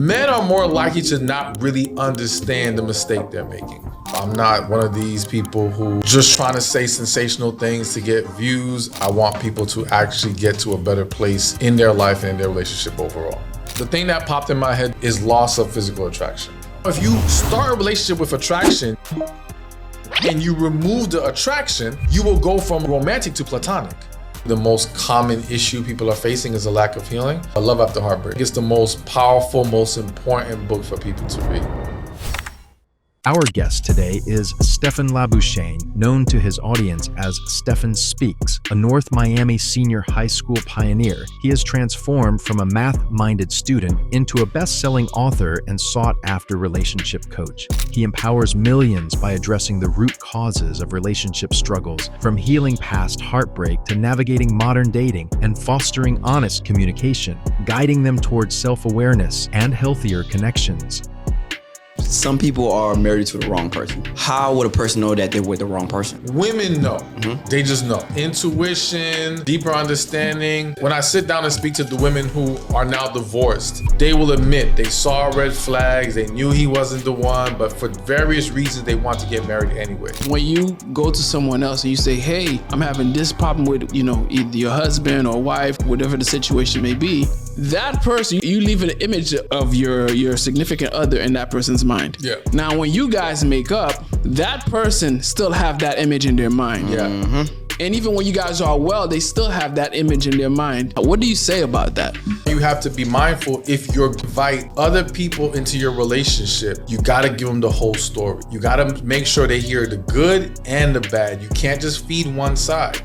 Men are more likely to not really understand the mistake they're making. I'm not one of these people who just trying to say sensational things to get views. I want people to actually get to a better place in their life and in their relationship overall. The thing that popped in my head is loss of physical attraction. If you start a relationship with attraction and you remove the attraction, you will go from romantic to platonic. The most common issue people are facing is a lack of healing. Love After Heartbreak. It's the most powerful, most important book for people to read. Our guest today is Stefan Labossiere, known to his audience as Stephan Speaks, a North Miami senior high school pioneer. He has transformed from a math-minded student into a best-selling author and sought-after relationship coach. He empowers millions by addressing the root causes of relationship struggles, from healing past heartbreak to navigating modern dating and fostering honest communication, guiding them towards self-awareness and healthier connections. Some people are married to the wrong person. How would a person know that they're with the wrong person? Women know. They just know. Intuition, deeper understanding. When I sit down and speak to the women who are now divorced, they will admit they saw red flags, they knew he wasn't the one, but for various reasons they want to get married anyway. When you go to someone else and you say, hey, I'm having this problem with, either your husband or wife, whatever the situation may be, that person, you leave an image of your significant other in that person's mind. Yeah. Now, when you guys make up, that person still have that image in their mind. Yeah. And even when you guys are well, they still have that image in their mind. What do you say about that? You have to be mindful if you invite other people into your relationship, you gotta give them the whole story. You gotta make sure they hear the good and the bad. You can't just feed one side.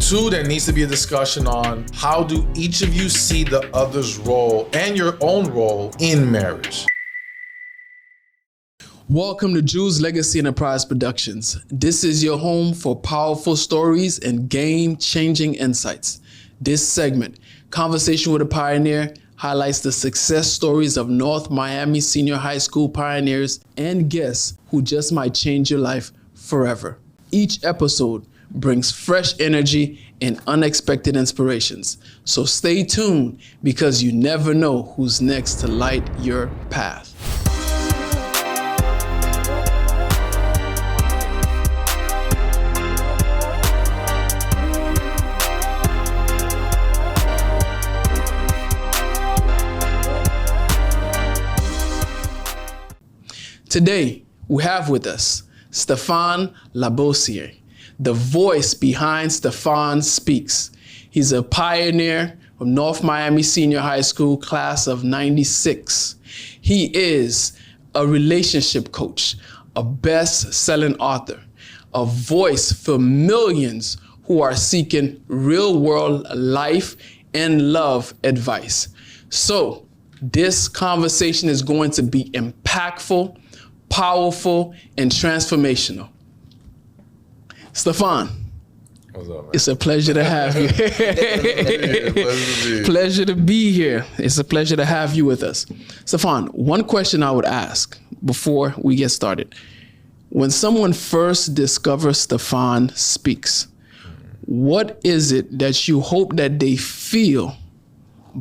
Two, there needs to be a discussion on how do each of you see the other's role and your own role in marriage. Welcome to Jews Legacy Enterprise Productions. This is your home for powerful stories and game-changing insights. This segment, Conversation with a Pioneer, highlights the success stories of North Miami senior high school pioneers and guests who just might change your life forever. Each episode brings fresh energy and unexpected inspirations. So stay tuned, because you never know who's next to light your path. Today, we have with us Stefan Labossiere, the voice behind Stephan Speaks. He's a pioneer from North Miami Senior High School, class of '96. He is a relationship coach, a best-selling author, a voice for millions who are seeking real-world life and love advice. So, this conversation is going to be impactful, powerful, and transformational. Stefan, what's up, man? It's a pleasure to have you. Pleasure to be here. It's a pleasure to have you with us. Stefan, one question I would ask before we get started. When someone first discovers Stefan Speaks, what is it that you hope that they feel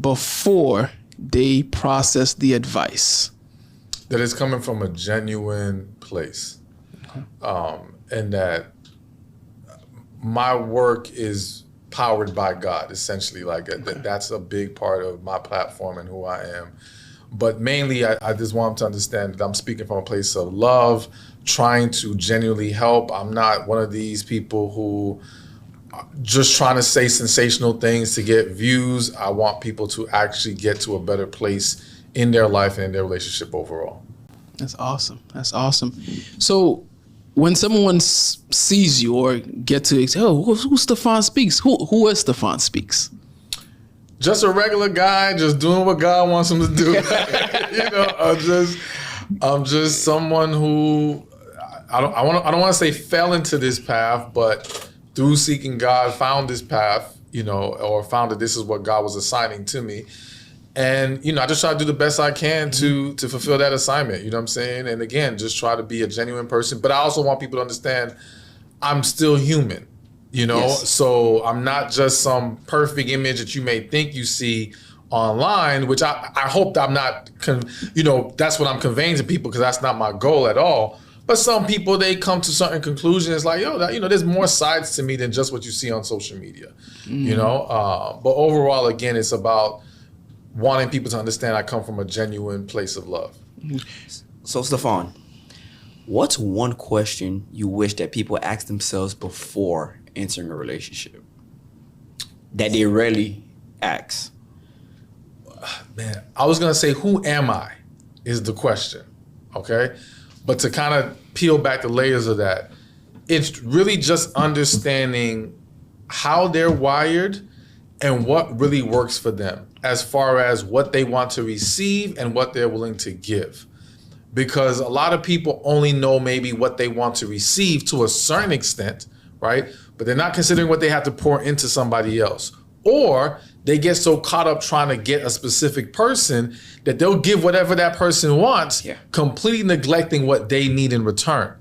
before they process the advice? That it's coming from a genuine place. And that my work is powered by God, essentially. That's a big part of my platform and who I am. But mainly, I just want them to understand that I'm speaking from a place of love, trying to genuinely help. I'm not one of these people who are just trying to say sensational things to get views. I want people to actually get to a better place in their life and in their relationship overall. That's awesome. That's awesome. So when someone sees you or get to say, oh, who's Stefan Speaks? Who is Stefan Speaks? Just a regular guy, just doing what God wants him to do. I'm just someone who I don't want to say fell into this path, but through seeking God, found this path, or found that this is what God was assigning to me. And, I just try to do the best I can to fulfill that assignment, you know what I'm saying? And again, just try to be a genuine person. But I also want people to understand I'm still human, Yes. So I'm not just some perfect image that you may think you see online, which I hope I'm not, that's what I'm conveying to people, because that's not my goal at all. But some people, they come to certain conclusions like, there's more sides to me than just what you see on social media, But overall, again, it's about wanting people to understand I come from a genuine place of love. So, Stefan, what's one question you wish that people ask themselves before entering a relationship that they rarely ask? Man, I was going to say, who am I is the question, okay? But to kind of peel back the layers of that, it's really just understanding how they're wired and what really works for them as far as what they want to receive and what they're willing to give. Because a lot of people only know maybe what they want to receive to a certain extent, right? But they're not considering what they have to pour into somebody else. Or they get so caught up trying to get a specific person that they'll give whatever that person wants, completely neglecting what they need in return.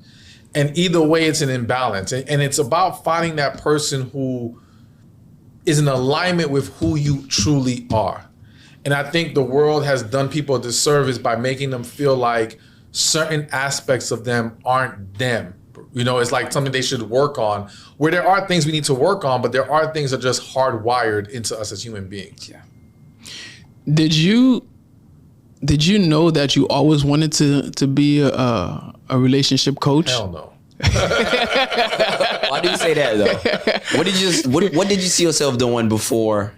And either way, it's an imbalance. And it's about finding that person who is in alignment with who you truly are. And I think the world has done people a disservice by making them feel like certain aspects of them aren't them. It's like something they should work on, where there are things we need to work on, but there are things that are just hardwired into us as human beings. Yeah. Did you know that you always wanted to be a relationship coach? Hell no. Why do you say that though? What did you see yourself doing before?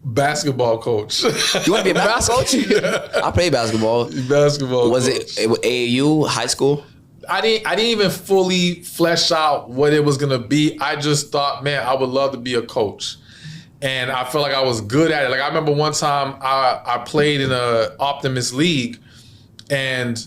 Basketball coach. You want to be a basketball coach? Yeah. I played basketball. Basketball. Was coach. it AAU, high school? I didn't even fully flesh out what it was gonna be. I just thought, man, I would love to be a coach. And I felt like I was good at it. Like I remember one time I played in a Optimist League, and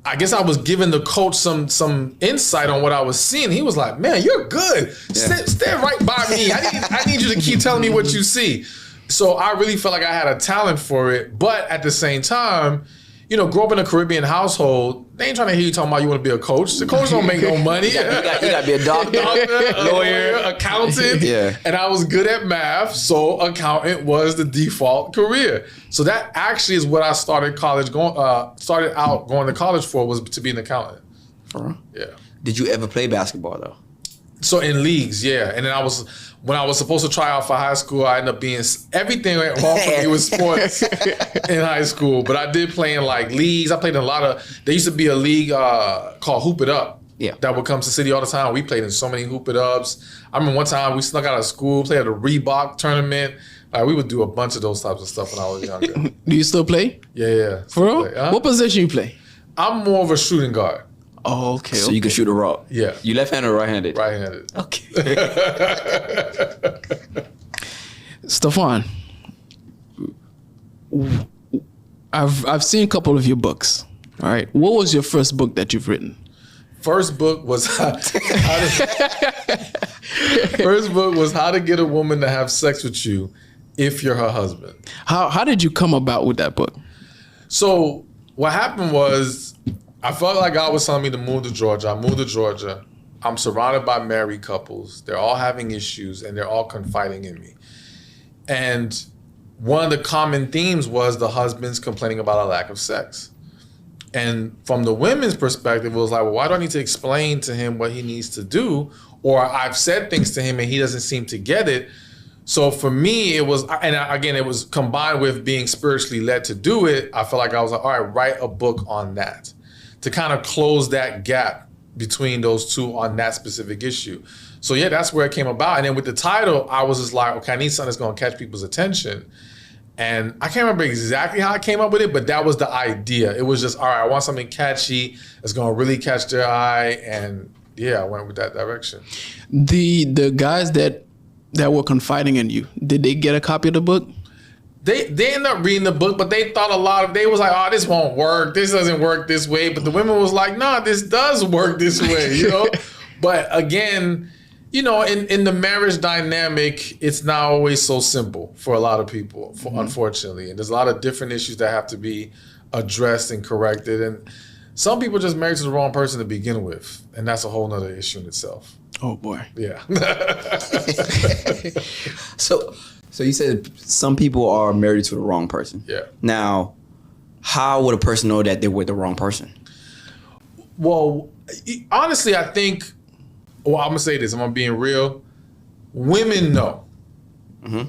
I guess I was giving the coach some insight on what I was seeing. He was like, man, you're good. Stand right by me. I need you to keep telling me what you see. So I really felt like I had a talent for it. But at the same time, grow up in a Caribbean household, they ain't trying to hear you talking about you want to be a coach. The coach don't make no money. You got to be a doctor, lawyer, accountant. Yeah. And I was good at math, so accountant was the default career. So that actually is what I started out going to college for, was to be an accountant. For real? Yeah. Did you ever play basketball though? So in leagues, yeah. And then when I was supposed to try out for high school, I ended up being, everything went wrong for me with sports in high school. But I did play in like leagues. I played in there used to be a league called Hoop It Up. Yeah. That would come to City all the time. We played in so many Hoop It Ups. I remember one time we snuck out of school, played at a Reebok tournament. We would do a bunch of those types of stuff when I was younger. Do you still play? Yeah. For real? What position you play? I'm more of a shooting guard. Oh, okay. So you can shoot a rock. Yeah. You left-handed or right-handed? Right-handed. Okay. Stefan, I've seen a couple of your books. All right. What was your first book that you've written? First book was How to Get a Woman to Have Sex with You if you're her husband. How did you come about with that book? So what happened was, I felt like God was telling me to move to Georgia. I moved to Georgia. I'm surrounded by married couples. They're all having issues and they're all confiding in me. And one of the common themes was the husbands complaining about a lack of sex. And from the women's perspective, it was like, well, why do I need to explain to him what he needs to do? Or I've said things to him and he doesn't seem to get it. So for me, it was, and again, it was combined with being spiritually led to do it. I felt like I was like, all right, write a book on that, to kind of close that gap between those two on that specific issue. So yeah, that's where it came about. And then with the title, I was just like, okay, I need something that's gonna catch people's attention. And I can't remember exactly how I came up with it, but that was the idea. It was just, all right, I want something catchy that's gonna really catch their eye. And yeah, I went with that direction. The guys that were confiding in you, did they get a copy of the book? They ended up reading the book, but they thought they was like, oh, this won't work. This doesn't work this way. But the women was like, nah, this does work this way, But again, in the marriage dynamic, it's not always so simple for a lot of people, unfortunately. And there's a lot of different issues that have to be addressed and corrected. And some people just married to the wrong person to begin with. And that's a whole nother issue in itself. Oh boy. Yeah. So So you said some people are married to the wrong person. Yeah. Now, how would a person know that they're with the wrong person? Well, honestly, I think, well, I'm going to say this. I'm being real. Women know.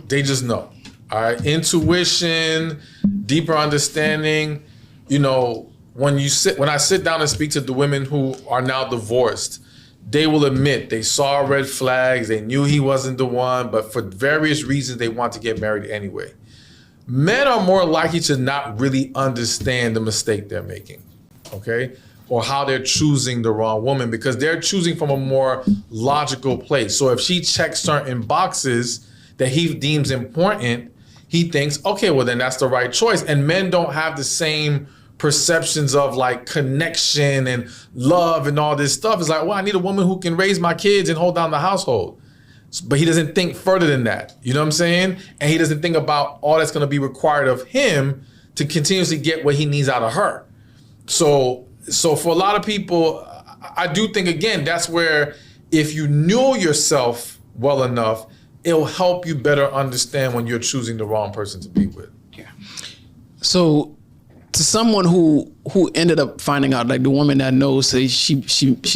They just know. All right. Intuition, deeper understanding. You know, when I sit down and speak to the women who are now divorced, they will admit they saw red flags. They knew he wasn't the one, but for various reasons, they want to get married anyway. Men are more likely to not really understand the mistake they're making, okay? Or how they're choosing the wrong woman, because they're choosing from a more logical place. So if she checks certain boxes that he deems important, he thinks, okay, well then that's the right choice. And men don't have the same perceptions of like connection and love and all this stuff. It's like, well, I need a woman who can raise my kids and hold down the household. But he doesn't think further than that. You know what I'm saying? And he doesn't think about all that's going to be required of him to continuously get what he needs out of her. So for a lot of people, I do think, again, that's where if you know yourself well enough, it'll help you better understand when you're choosing the wrong person to be with. Yeah. So to someone who ended up finding out, like the woman that knows, say she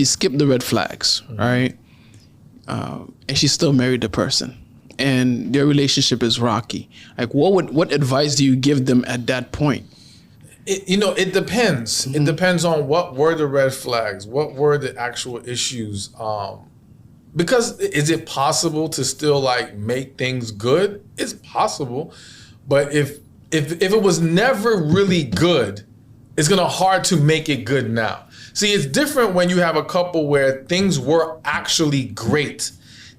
skipped the red flags, right? And she still married the person, and their relationship is rocky. Like, what advice do you give them at that point? It depends. It depends on what were the red flags, what were the actual issues. Because is it possible to still like make things good? It's possible, but if it was never really good, it's gonna hard to make it good now. See, it's different when you have a couple where things were actually great,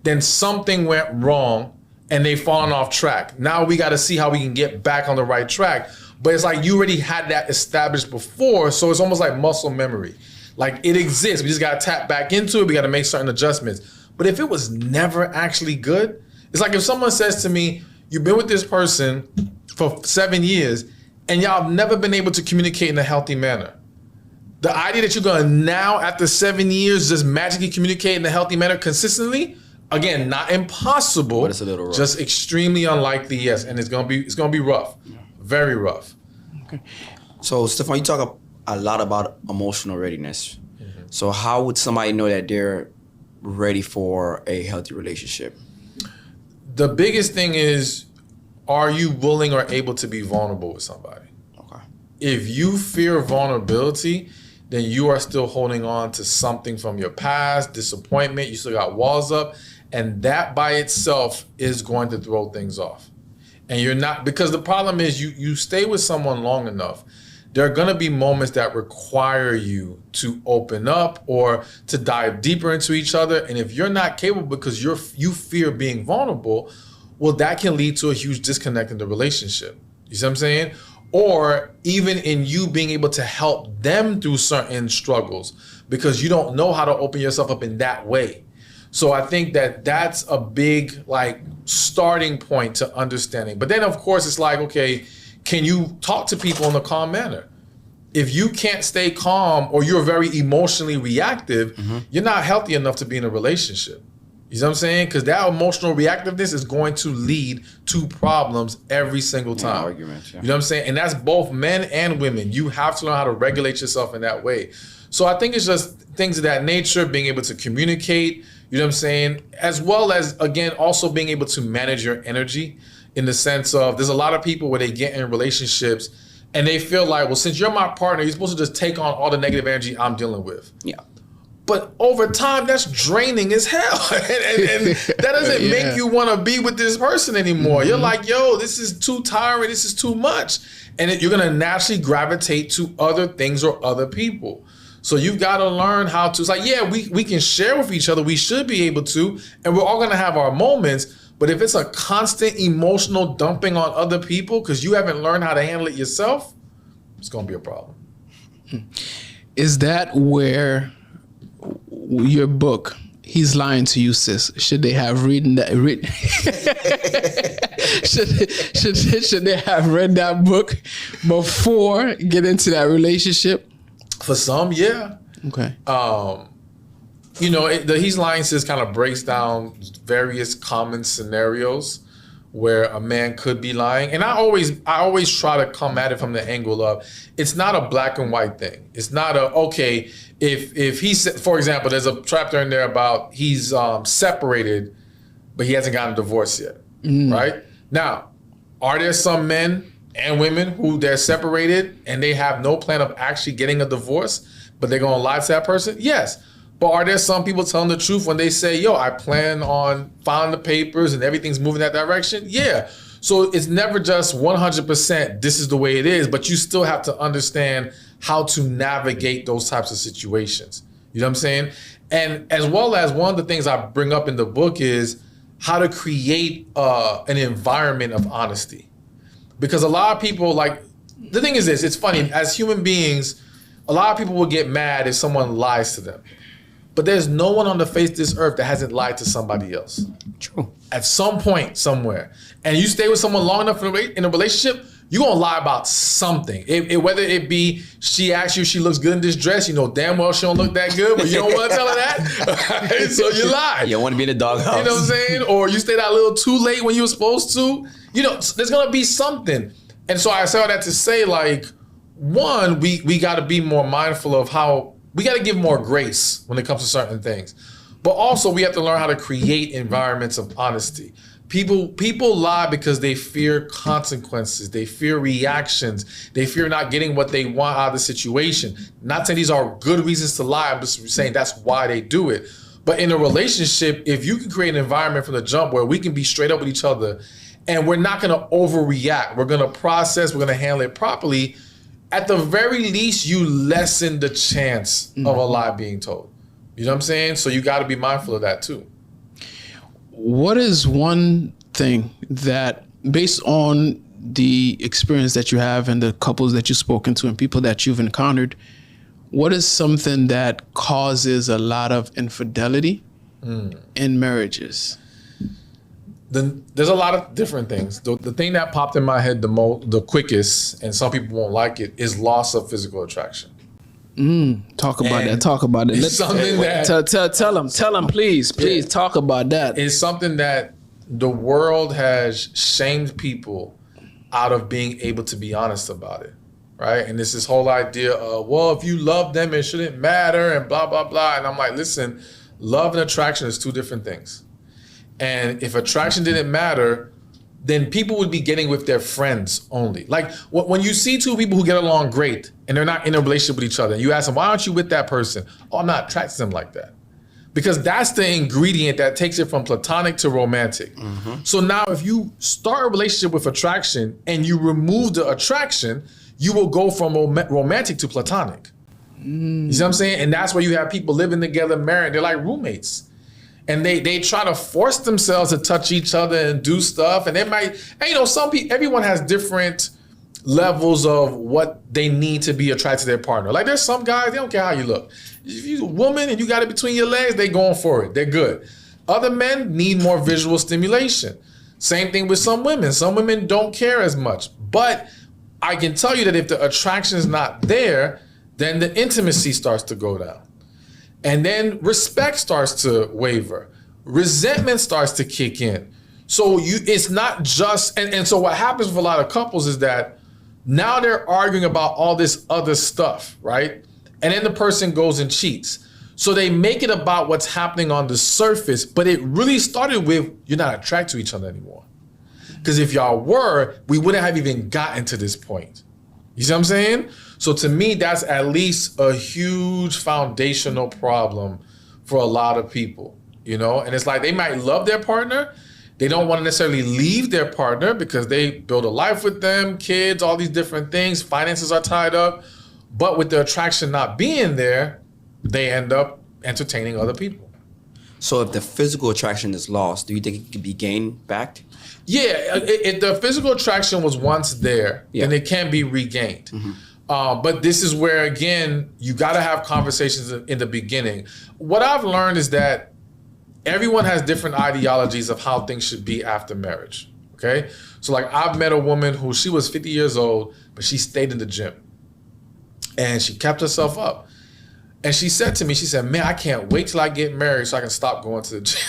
then something went wrong and they've fallen off track. Now we gotta see how we can get back on the right track. But it's like you already had that established before, so it's almost like muscle memory. Like it exists, we just gotta tap back into it, we gotta make certain adjustments. But if it was never actually good, it's like if someone says to me, you've been with this person for 7 years and y'all have never been able to communicate in a healthy manner. The idea that you're gonna now, after 7 years, just magically communicate in a healthy manner consistently, again, not impossible, but it's a little rough. Just extremely unlikely, yes. And it's gonna be rough, very rough. Okay. So, Stefan, you talk a lot about emotional readiness. So how would somebody know that they're ready for a healthy relationship? The biggest thing is, are you willing or able to be vulnerable with somebody? Okay. If you fear vulnerability, then you are still holding on to something from your past, disappointment, you still got walls up, and that by itself is going to throw things off. And you're not, because the problem is you stay with someone long enough, there are gonna be moments that require you to open up or to dive deeper into each other. And if you're not capable because you fear being vulnerable, well, that can lead to a huge disconnect in the relationship. You see what I'm saying? Or even in you being able to help them through certain struggles because you don't know how to open yourself up in that way. So I think that that's a big like starting point to understanding. But then of course it's like, okay, can you talk to people in a calm manner? If you can't stay calm or you're very emotionally reactive, you're not healthy enough to be in a relationship. You know what I'm saying? Because that emotional reactiveness is going to lead to problems every single time. Yeah, arguments, yeah. You know what I'm saying? And that's both men and women. You have to learn how to regulate yourself in that way. So I think it's just things of that nature, being able to communicate, you know what I'm saying? As well as, again, also being able to manage your energy in the sense of there's a lot of people where they get in relationships and they feel like, well, since you're my partner, you're supposed to just take on all the negative energy I'm dealing with. Yeah. But over time, that's draining as hell. and that doesn't make you want to be with this person anymore. You're like, yo, this is too tiring. This is too much. And you're going to naturally gravitate to other things or other people. So you've got to learn how to, it's like, yeah, we can share with each other. We should be able to. And we're all going to have our moments. But if it's a constant emotional dumping on other people because you haven't learned how to handle it yourself, it's going to be a problem. Is that where your book, He's Lying to You, Sis, should they have read that? Should they have read that book before get into that relationship? For some, yeah. Okay. You know, the He's Lying Sis kind of breaks down various common scenarios where a man could be lying. And I always try to come at it from the angle of, it's not a black and white thing. It's not okay, if he's, for example, there's a chapter in there about he's separated, but he hasn't gotten a divorce yet, right? Now, are there some men and women who they're separated and they have no plan of actually getting a divorce, but they're gonna lie to that person? Yes. But are there some people telling the truth when they say, yo, I plan on filing the papers and everything's moving that direction? Yeah. So it's never just 100% this is the way it is, but you still have to understand how to navigate those types of situations. You know what I'm saying? And as well as one of the things I bring up in the book is how to create an environment of honesty. Because a lot of people, like, the thing is this, it's funny, as human beings, a lot of people will get mad if someone lies to them. But there's no one on the face of this earth that hasn't lied to somebody else. True. At some point, somewhere. And you stay with someone long enough in a relationship, you're gonna lie about something. Whether it be she asks you if she looks good in this dress, you know damn well she don't look that good, but you don't wanna tell her that. So you lie. You don't wanna be in the doghouse. You know what I'm saying? Or you stayed out a little too late when you were supposed to. You know, there's gonna be something. And so I say all that to say, like, one, we gotta be more mindful of how, we got to give more grace when it comes to certain things. But also we have to learn how to create environments of honesty. People lie because they fear consequences. They fear reactions. They fear not getting what they want out of the situation. Not saying these are good reasons to lie. I'm just saying that's why they do it. But in a relationship, if you can create an environment from the jump where we can be straight up with each other and we're not going to overreact, we're going to process, we're going to handle it properly, at the very least, you lessen the chance of a lie being told. You know what I'm saying? So you got to be mindful of that too. What is one thing that, based on the experience that you have and the couples that you've spoken to and people that you've encountered, what is something that causes a lot of infidelity in marriages? There's a lot of different things. The thing that popped in my head the quickest, and some people won't like it, is loss of physical attraction. Talk about that. Talk about it. It's something that tell them, please talk about that. It's something that the world has shamed people out of being able to be honest about it, right? And it's this whole idea of, well, if you love them, it shouldn't matter, and blah blah blah. And I'm like, listen, love and attraction is two different things. And if attraction didn't matter, then people would be getting with their friends only. Like when you see two people who get along great and they're not in a relationship with each other, and you ask them, why aren't you with that person? Oh, I'm not attracted to them like that. Because that's the ingredient that takes it from platonic to romantic. So now if you start a relationship with attraction and you remove the attraction, you will go from romantic to platonic. You see what I'm saying? And that's where you have people living together, married, they're like roommates. And they try to force themselves to touch each other and do stuff. And they might, and you know, everyone has different levels of what they need to be attracted to their partner. Like there's some guys, they don't care how you look. If you're a woman and you got it between your legs, they going for it. They're good. Other men need more visual stimulation. Same thing with some women. Some women don't care as much. But I can tell you that if the attraction is not there, then the intimacy starts to go down. And then respect starts to waver. Resentment starts to kick in. So it's not just, and so what happens with a lot of couples is that now they're arguing about all this other stuff, right? And then the person goes and cheats. So they make it about what's happening on the surface, but it really started with, you're not attracted to each other anymore. Because if y'all were, we wouldn't have even gotten to this point. You see what I'm saying? So to me, that's at least a huge foundational problem for a lot of people, you know? And it's like they might love their partner. They don't want to necessarily leave their partner because they build a life with them, kids, all these different things, finances are tied up. But with the attraction not being there, they end up entertaining other people. So if the physical attraction is lost, do you think it can be gained back? Yeah, if the physical attraction was once there, then it can be regained. But this is where, again, you got to have conversations in the beginning. What I've learned is that everyone has different ideologies of how things should be after marriage, okay? So like I've met a woman who she was 50 years old, but she stayed in the gym. And she kept herself up. And she said to me, she said, man, I can't wait till I get married so I can stop going to the gym.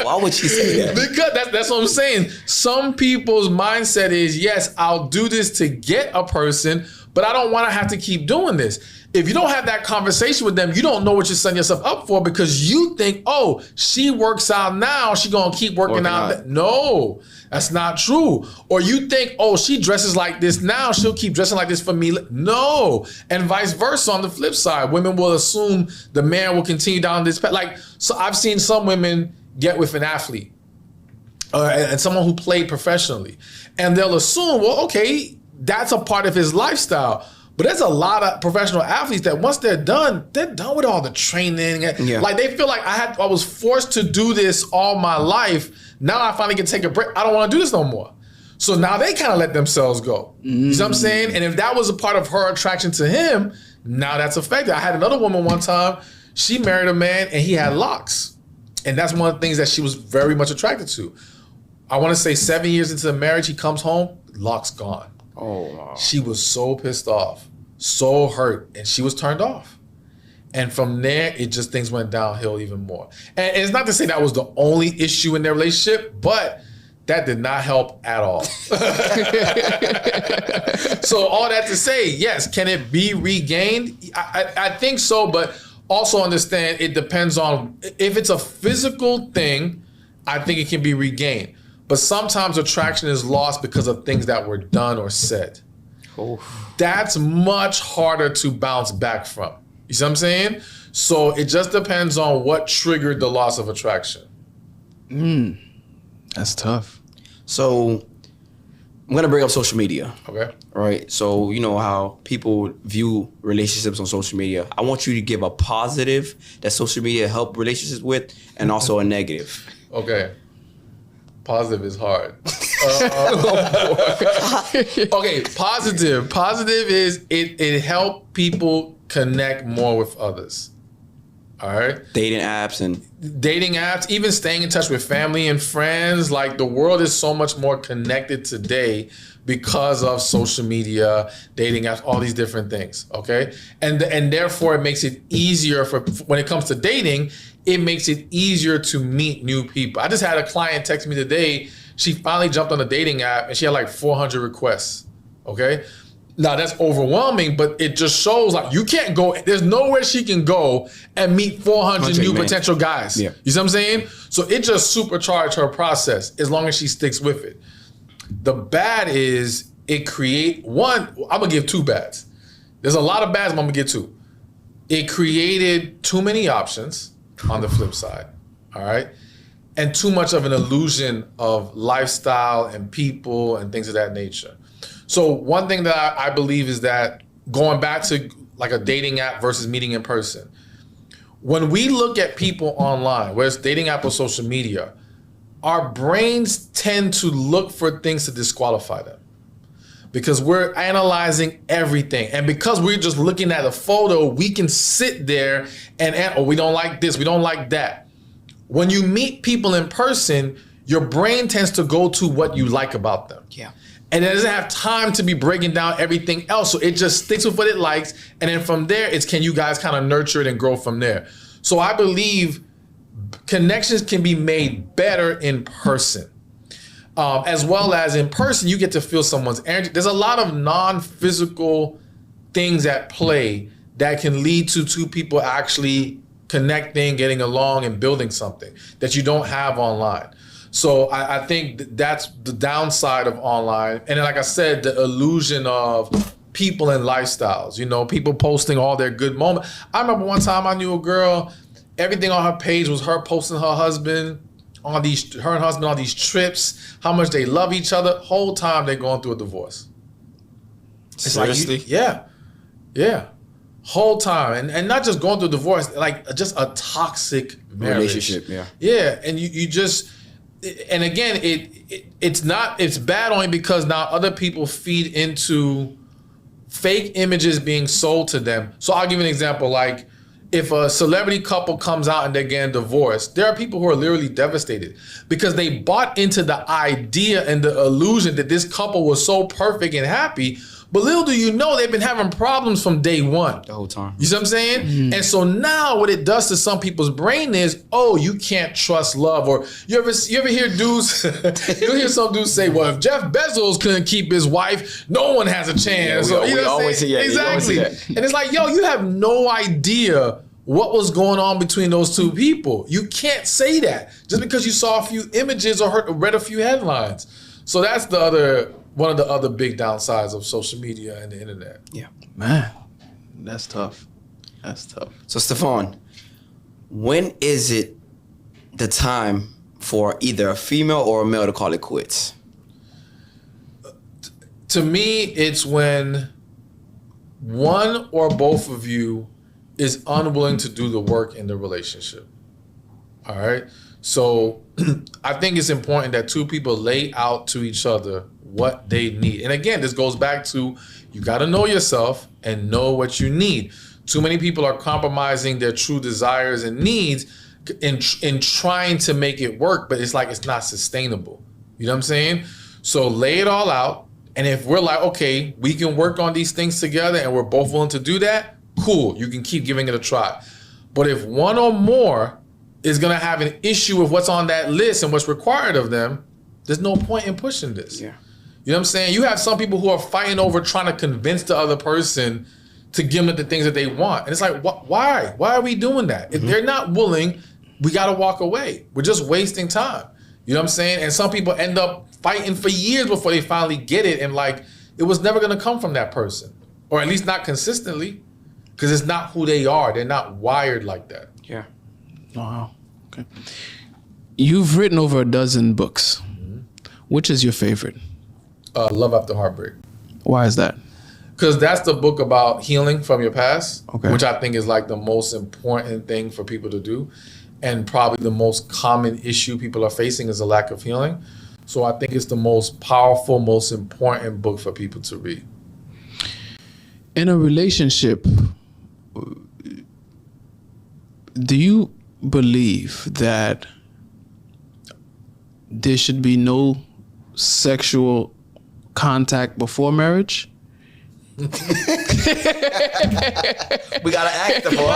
Why would she say that? Because that's what I'm saying. Some people's mindset is, yes, I'll do this to get a person, but I don't want to have to keep doing this. If you don't have that conversation with them, you don't know what you're setting yourself up for, because you think, oh, she works out now, she gonna keep working out. No, that's not true. Or you think, oh, she dresses like this now, she'll keep dressing like this for me. No, and vice versa on the flip side. Women will assume the man will continue down this path. Like, so I've seen some women get with an athlete and someone who played professionally, and they'll assume, well, okay, that's a part of his lifestyle. But there's a lot of professional athletes that once they're done with all the training. Yeah. Like, they feel like I was forced to do this all my life. Now I finally can take a break. I don't want to do this no more. So now they kind of let themselves go. You see what I'm saying? And if that was a part of her attraction to him, now that's affected. I had another woman one time, she married a man and he had locks. And that's one of the things that she was very much attracted to. I want to say 7 years into the marriage, he comes home, locks gone. Oh, wow. She was so pissed off, so hurt, and she was turned off. And from there, it just, things went downhill even more. And it's not to say that was the only issue in their relationship, but that did not help at all. So all that to say, yes, can it be regained? I think so, but also understand it depends on, if it's a physical thing, I think it can be regained. But sometimes attraction is lost because of things that were done or said. Oh. That's much harder to bounce back from. You see what I'm saying? So it just depends on what triggered the loss of attraction. That's tough. So I'm going to bring up social media. Okay. All right. So you know how people view relationships on social media. I want you to give a positive that social media help relationships with, and also a negative. Okay. Positive is hard. Okay, positive. Positive is it helped people connect more with others. All right? Dating apps, Even staying in touch with family and friends. Like, the world is so much more connected today because of social media, dating apps, all these different things, okay? And therefore it makes it easier when it comes to dating, it makes it easier to meet new people. I just had a client text me today. She finally jumped on the dating app and she had like 400 requests, okay? Now that's overwhelming, but it just shows like you can't go, there's nowhere she can go and meet 400 new potential guys. Yeah. You see what I'm saying? So it just supercharged her process as long as she sticks with it. The bad is I'm gonna give two bads. There's a lot of bads, but I'm gonna give two. It created too many options on the flip side, all right? And too much of an illusion of lifestyle and people and things of that nature. So one thing that I believe is that, going back to like a dating app versus meeting in person, when we look at people online, whether it's dating app or social media, our brains tend to look for things to disqualify them because we're analyzing everything. And because we're just looking at a photo, we can sit there and we don't like this, we don't like that. When you meet people in person, your brain tends to go to what you like about them. Yeah. And it doesn't have time to be breaking down everything else. So it just sticks with what it likes. And then from there, it's can you guys kind of nurture it and grow from there. So I believe connections can be made better in person. As well as in person, you get to feel someone's energy. There's a lot of non-physical things at play that can lead to two people actually connecting, getting along, and building something that you don't have online. So I think that's the downside of online. And then, like I said, the illusion of people and lifestyles, people posting all their good moments. I remember one time I knew a girl, everything on her page was her posting her husband on these trips, how much they love each other. Whole time they're going through a divorce. It's seriously? Like yeah. Whole time. And not just going through a divorce, like just a toxic marriage. Relationship, Yeah, and you just, and again, it's bad only because now other people feed into fake images being sold to them. So I'll give you an example. Like, if a celebrity couple comes out and they're getting divorced, there are people who are literally devastated because they bought into the idea and the illusion that this couple was so perfect and happy. But little do you know, they've been having problems from day one. The whole time. You see what I'm saying? And so now what it does to some people's brain is, oh, you can't trust love. Or you ever hear dudes, you'll hear some dudes say, well, if Jeff Bezos couldn't keep his wife, no one has a chance. Yeah, we always see that. Exactly. And it's like, yo, you have no idea what was going on between those two people. You can't say that just because you saw a few images or read a few headlines. So that's one of the other big downsides of social media and the internet. Yeah. Man, that's tough. That's tough. So Stefan, when is it the time for either a female or a male to call it quits? To me, it's when one or both of you is unwilling to do the work in the relationship. All right? So I think it's important that two people lay out to each other what they need. And again, this goes back to, you got to know yourself and know what you need. Too many people are compromising their true desires and needs in trying to make it work, but it's like it's not sustainable. You know what I'm saying? So lay it all out. And if we're like, okay, we can work on these things together and we're both willing to do that, cool, you can keep giving it a try. But if one or more is going to have an issue with what's on that list and what's required of them, there's no point in pushing this. Yeah. You know what I'm saying? You have some people who are fighting over trying to convince the other person to give them the things that they want. And it's like, why? Why are we doing that? If they're not willing, we got to walk away. We're just wasting time. You know what I'm saying? And some people end up fighting for years before they finally get it. And like, it was never going to come from that person, or at least not consistently, because it's not who they are. They're not wired like that. Yeah. Wow. Okay. You've written over a dozen books. Which is your favorite? Love After Heartbreak. Why is that? Because that's the book about healing from your past, Okay. which I think is like the most important thing for people to do. And probably the most common issue people are facing is a lack of healing. So I think it's the most powerful, most important book for people to read. In a relationship, do you believe that there should be no sexual contact before marriage? We gotta act, Stefan.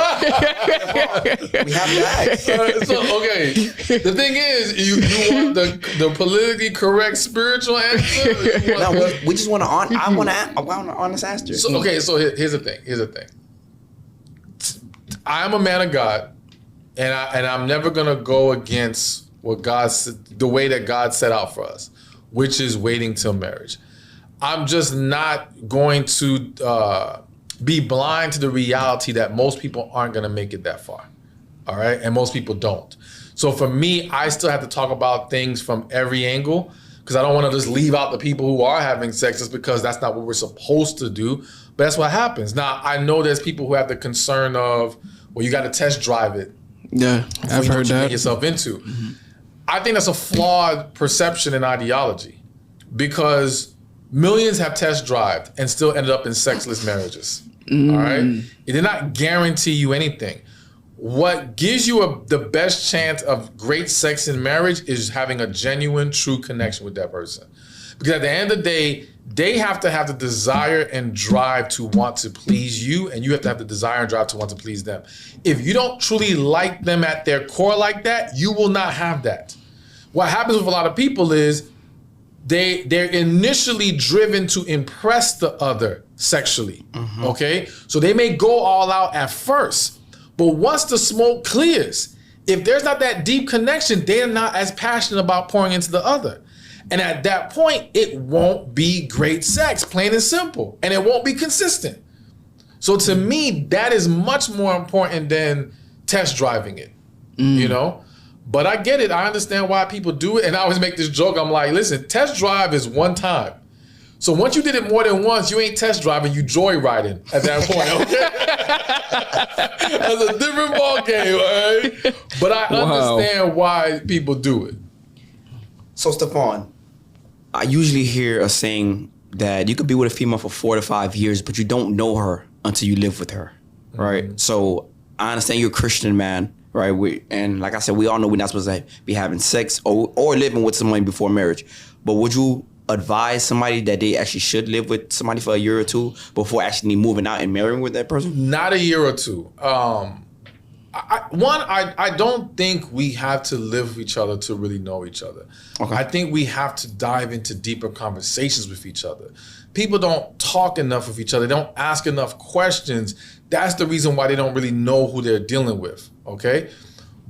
We have to act. So, okay, the thing is, you want the politically correct spiritual answer? No, we just want to I want to honest answer. So, okay, so here's the thing. I am a man of God, and I'm never gonna go against what the way that God set out for us, which is waiting till marriage. I'm just not going to be blind to the reality that most people aren't going to make it that far. All right. And most people don't. So for me, I still have to talk about things from every angle, because I don't want to just leave out the people who are having sex just because that's not what we're supposed to do. But that's what happens. Now, I know there's people who have the concern of, well, you got to test drive it. Yeah, I've heard that. Get yourself into. Mm-hmm. I think that's a flawed perception and ideology, because millions have test drived and still ended up in sexless marriages. All right? It did not guarantee you anything. What gives you the best chance of great sex in marriage is having a genuine, true connection with that person. Because at the end of the day, they have to have the desire and drive to want to please you, and you have to have the desire and drive to want to please them. If you don't truly like them at their core like that, you will not have that. What happens with a lot of people is they're initially driven to impress the other sexually, okay? So they may go all out at first, but once the smoke clears, if there's not that deep connection, they're not as passionate about pouring into the other. And at that point, it won't be great sex, plain and simple, and it won't be consistent. So to me, that is much more important than test driving it, you know? But I get it. I understand why people do it. And I always make this joke. I'm like, listen, test drive is one time. So once you did it more than once, you ain't test driving, you joyriding at that point. Okay? That's a different ball game, all right? But I understand why people do it. So Stefan, I usually hear a saying that you could be with a female for 4 to 5 years, but you don't know her until you live with her, right? So I understand you're a Christian man. Right, and like I said, we all know we're not supposed to be having sex or living with someone before marriage. But would you advise somebody that they actually should live with somebody for a year or two before actually moving out and marrying with that person? Not a year or two. I don't think we have to live with each other to really know each other. Okay. I think we have to dive into deeper conversations with each other. People don't talk enough with each other. They don't ask enough questions. That's the reason why they don't really know who they're dealing with, okay?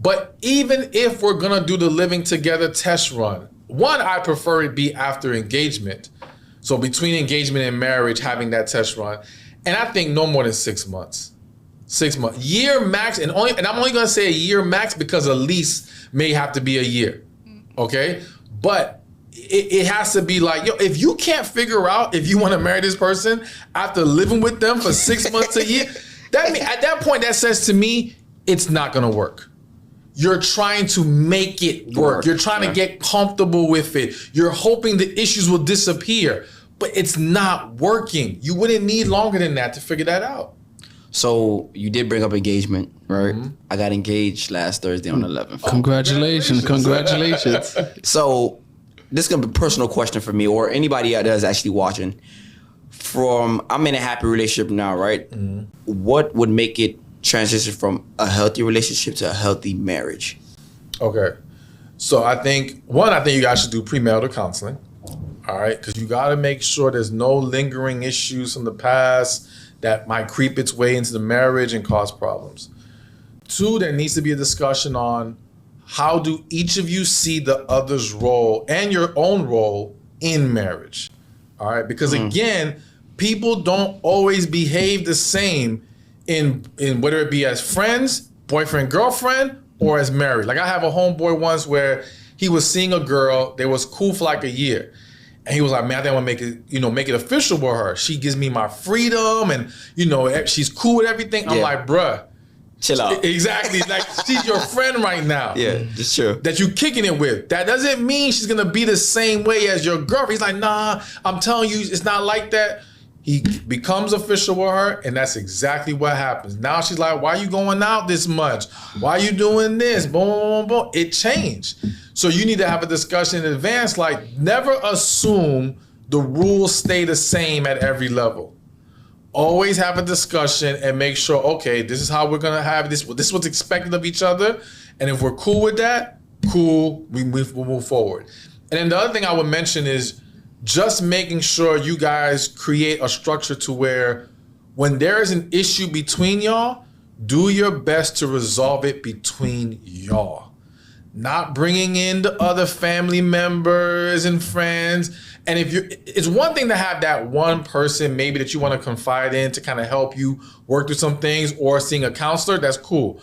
But even if we're gonna do the living together test run, one, I prefer it be after engagement. So between engagement and marriage, having that test run. And I think no more than 6 months. 6 months. Year max, and I'm only gonna say a year max because a lease may have to be a year, okay? But it has to be like, yo, if you can't figure out if you wanna marry this person after living with them for 6 months, a year, at that point, that says to me, it's not gonna work. You're trying to make it work. You're trying to get comfortable with it. You're hoping the issues will disappear, but it's not working. You wouldn't need longer than that to figure that out. So you did bring up engagement, right? Mm-hmm. I got engaged last Thursday on the 11th. Congratulations. So this is gonna be a personal question for me or anybody out there that's actually watching. I'm in a happy relationship now, right? Mm-hmm. What would make it transition from a healthy relationship to a healthy marriage? Okay. So I think you guys should do premarital counseling. All right. Because you got to make sure there's no lingering issues from the past that might creep its way into the marriage and cause problems. 2, there needs to be a discussion on how do each of you see the other's role and your own role in marriage. All right. Because again, people don't always behave the same in whether it be as friends, boyfriend, girlfriend, or as married. Like I have a homeboy once where he was seeing a girl, they was cool for like a year. And he was like, man, I think I want to make it official with her. She gives me my freedom and, she's cool with everything. I'm like, bruh. Chill out. Exactly. Like she's your friend right now. Yeah, that's true. That you kicking it with. That doesn't mean she's going to be the same way as your girlfriend. He's like, nah, I'm telling you, it's not like that. He becomes official with her, and that's exactly what happens. Now she's like, why are you going out this much? Why are you doing this? Boom, boom, boom. It changed. So you need to have a discussion in advance, like never assume the rules stay the same at every level. Always have a discussion and make sure, okay, this is how we're going to have this. This is what's expected of each other. And if we're cool with that, cool, we'll move forward. And then the other thing I would mention is just making sure you guys create a structure to where when there is an issue between y'all, do your best to resolve it between y'all. Not bringing in the other family members and friends. And it's one thing to have that one person maybe that you want to confide in to kind of help you work through some things or seeing a counselor, that's cool.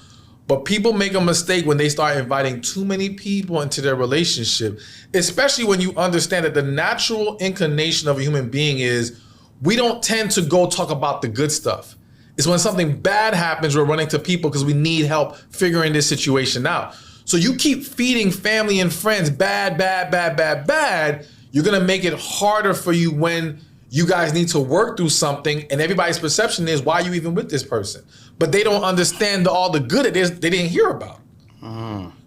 But people make a mistake when they start inviting too many people into their relationship, especially when you understand that the natural inclination of a human being is we don't tend to go talk about the good stuff. It's when something bad happens, we're running to people because we need help figuring this situation out. So you keep feeding family and friends bad, you're gonna make it harder for you when you guys need to work through something and everybody's perception is, why are you even with this person? But they don't understand all the good it is they didn't hear about.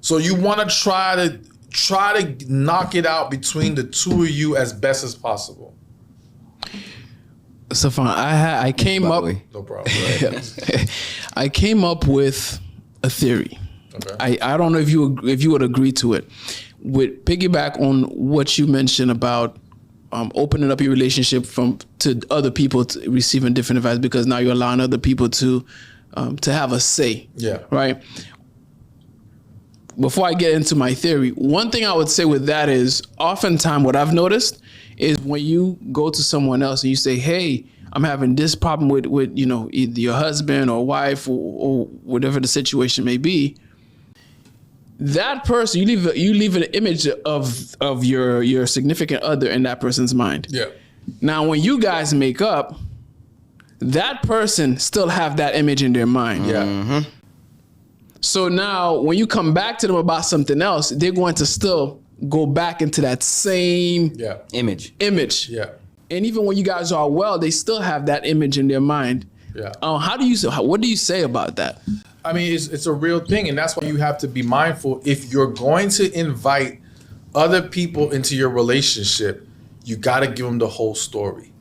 So you wanna try to knock it out between the two of you as best as possible. Stefan, I came up. No problem. I came up with a theory. Okay. I don't know if you would agree to it. With piggyback on what you mentioned about opening up your relationship to other people to receiving different advice, because now you're allowing other people to have a say. Yeah. Right. Before I get into my theory, one thing I would say with that is, oftentimes what I've noticed is when you go to someone else and you say, hey, I'm having this problem with either your husband or wife or whatever the situation may be, that person, you leave an image of your significant other in that person's mind. Yeah. Now, when you guys make up, that person still have that image in their mind. Yeah. Mm-hmm. So now, when you come back to them about something else, they're going to still go back into that same image. Yeah. And even when you guys are well, they still have that image in their mind. Yeah. What do you say about that? I mean, it's a real thing, and that's why you have to be mindful. If you're going to invite other people into your relationship, you got to give them the whole story.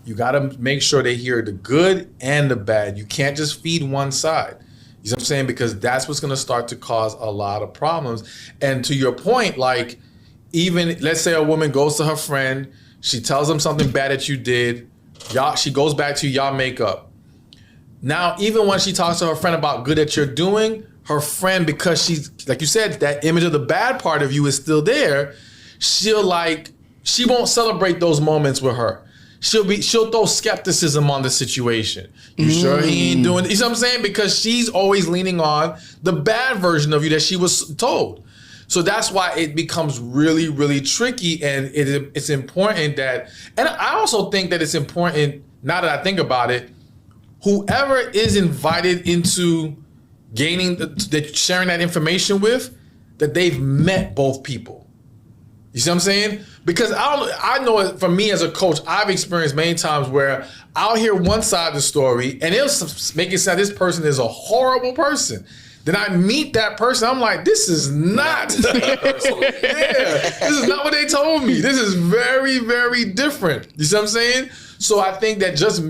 You got to make sure they hear the good and the bad. You can't just feed one side. You know what I'm saying? Because that's what's going to start to cause a lot of problems. And to your point, like, even let's say a woman goes to her friend, she tells them something bad that you did, she goes back to you, y'all make up. Now, even when she talks to her friend about good that you're doing, her friend, because she's, like you said, that image of the bad part of you is still there, she won't celebrate those moments with her. She'll throw skepticism on the situation. You sure he ain't doing it? You know what I'm saying? Because she's always leaning on the bad version of you that she was told. So that's why it becomes really, really tricky. And it's important that, and I also think that it's important, now that I think about it, whoever is invited into gaining, sharing that information with, that they've met both people. You see what I'm saying? Because I know it, for me as a coach, I've experienced many times where I'll hear one side of the story and it'll make it sound this person is a horrible person. Then I meet that person, I'm like, this is not that person. Yeah, this is not what they told me. This is very, very different. You see what I'm saying? So I think that just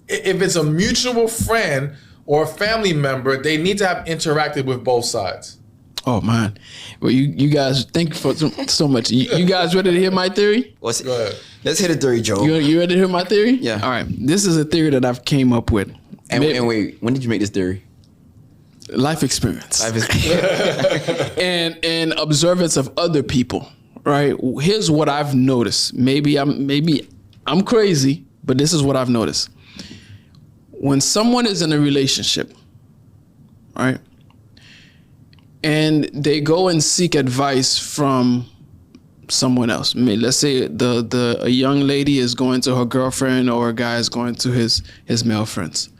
if it's a mutual friend or a family member, they need to have interacted with both sides. Oh man, well you guys, thank you for so much. You guys ready to hear my theory? Go ahead. Let's hear the theory, Joe. You ready to hear my theory? Yeah. All right. This is a theory that I've came up with. And wait, when did you make this theory? Life experience. and observance of other people. Right. Here's what I've noticed. Maybe I'm crazy, but this is what I've noticed. When someone is in a relationship, right, and they go and seek advice from someone else. I mean, let's say a young lady is going to her girlfriend or a guy is going to his male friends.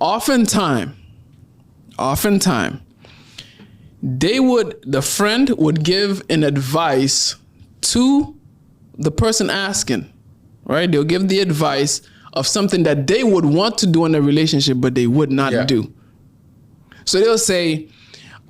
Oftentimes, the friend would give an advice to the person asking, right? They'll give the advice of something that they would want to do in a relationship, but they would not do. So they'll say,